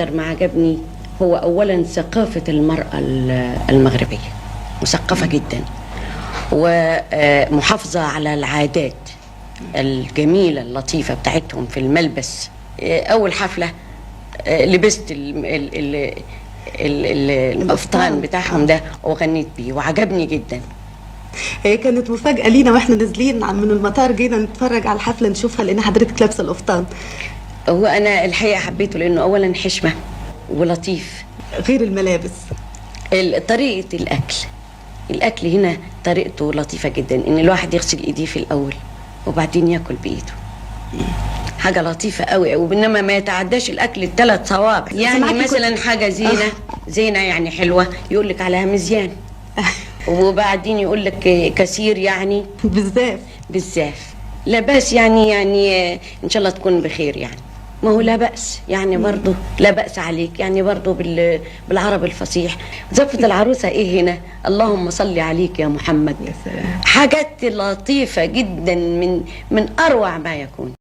أكتر ما عجبني هو أولا ثقافة المرأة المغربية، مثقفة جدا ومحافظة على العادات الجميلة اللطيفة بتاعتهم في الملبس. أول حفلة لبست القفطان بتاعهم ده وغنيت بيه وعجبني جدا. هي كانت مفاجأة لينا واحنا نازلين من المطار، جينا نتفرج على الحفلة نشوفها لأن حضرتك لابسة القفطان. هو أنا الحقيقة حبيته لأنه أولا حشمة ولطيف، غير الملابس طريقة الأكل هنا طريقته لطيفة جدا، إن الواحد يغسل إيديه في الأول وبعدين ياكل بإيده. حاجة لطيفة قوي، وإنما ما يتعداش الأكل ال3 صوابع. يعني مثلا حاجة زينة يعني حلوة يقول لك عليها مزيان وبعدين يقول لك كثير يعني بالزاف لا بأس، يعني إن شاء الله تكون بخير. يعني ما هو لا بأس، يعني برضه لا بأس عليك، يعني برضه بالعربي الفصيح. زفة العروسة إيه هنا؟ اللهم صل عليك يا محمد. يا سلام. حاجات لطيفة جدا من أروع ما يكون.